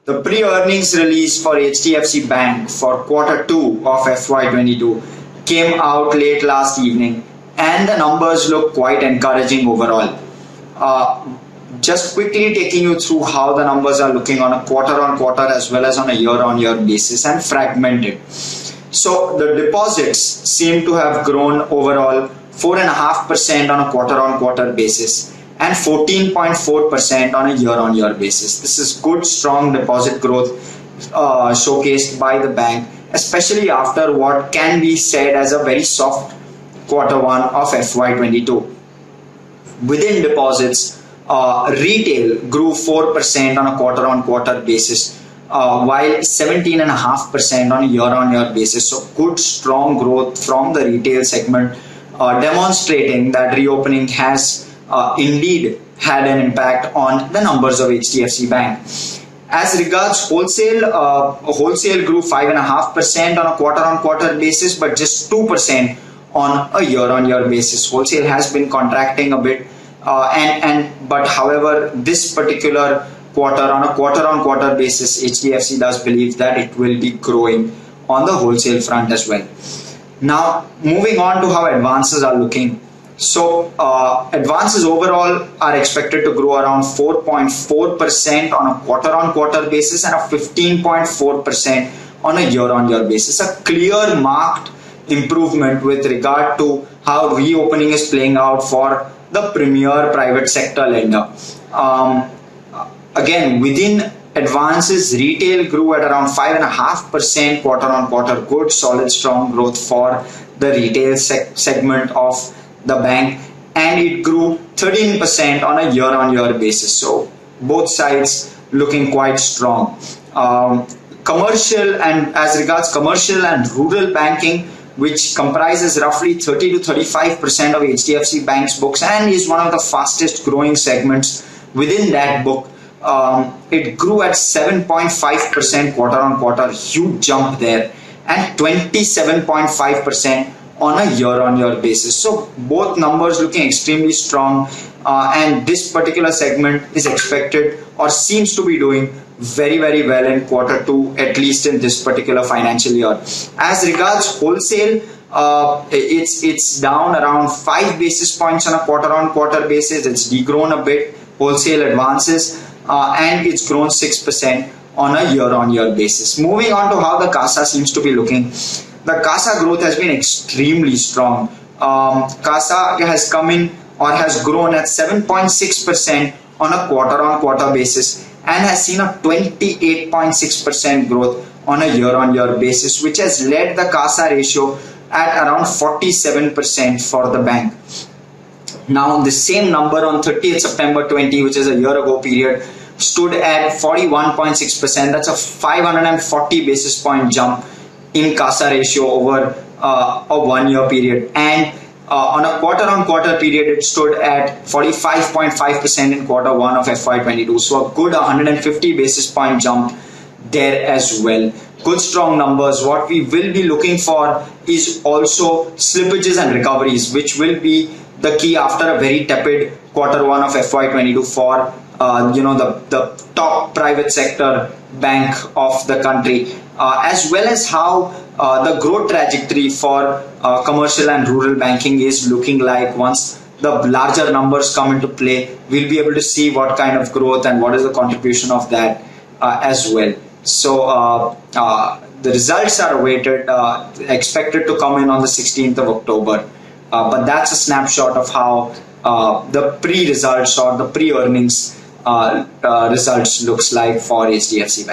The pre-earnings release for HDFC Bank for Q2 of FY22 came out late last evening, and the numbers look quite encouraging overall. Just quickly taking you through how the numbers are looking on a quarter-on-quarter as well as on a year-on-year basis and fragmented. So the deposits seem to have grown overall 4.5% on a quarter-on-quarter basis and 14.4% on a year-on-year basis. This is good, strong deposit growth showcased by the bank, especially after what can be said as a very soft Q1 of FY22. Within deposits, retail grew 4% on a quarter-on-quarter basis, while 17.5% on a year-on-year basis. So good, strong growth from the retail segment, demonstrating that reopening has indeed had an impact on the numbers of HDFC Bank. As regards wholesale, wholesale grew 5.5% on a quarter-on-quarter basis, but just 2% on a year-on-year basis. Wholesale has been contracting a bit, but however, this particular quarter, on a quarter-on-quarter basis, HDFC does believe that it will be growing on the wholesale front as well. Now, moving on to how advances are looking. So advances overall are expected to grow around 4.4% on a quarter-on-quarter basis and a 15.4% on a year-on-year basis. A clear marked improvement with regard to how reopening is playing out for the premier private sector lender. Again, within advances, retail grew at around 5.5% quarter-on-quarter. Good, solid, strong growth for the retail segment of the bank, and it grew 13% on a year-on-year basis. So both sides looking quite strong. Commercial, and as regards commercial and rural banking, which comprises roughly 30 to 35% of HDFC Bank's books and is one of the fastest growing segments within that book, it grew at 7.5% quarter-on-quarter, huge jump there, and 27.5% on a year-on-year basis. So both numbers looking extremely strong, and this particular segment is expected or seems to be doing very well in Q2, at least in this particular financial year. As regards wholesale, it's down around 5 basis points on a quarter-on-quarter basis. It's degrown a bit, wholesale advances, and it's grown 6% on a year-on-year basis. Moving on to how the CASA seems to be looking. The CASA growth has been extremely strong. CASA has come in or has grown at 7.6% on a quarter-on-quarter basis and has seen a 28.6% growth on a year-on-year basis, which has led the CASA ratio at around 47% for the bank. Now, the same number on 30th September 20, which is a year ago period, stood at 41.6%. That's a 540 basis point jump in CASA ratio over a 1 year period, and on a quarter-on-quarter period it stood at 45.5% in Q1 of FY22. So a good 150 basis point jump there as well. Good, strong numbers. What we will be looking for is also slippages and recoveries, which will be the key after a very tepid Q1 of FY22 for the top private sector bank of the country, as well as how the growth trajectory for commercial and rural banking is looking like. Once the larger numbers come into play, we'll be able to see what kind of growth and what is the contribution of that as well. So the results are awaited, expected to come in on the 16th of October. But that's a snapshot of how the pre-results or the pre-earnings results looks like for HDFC Bank.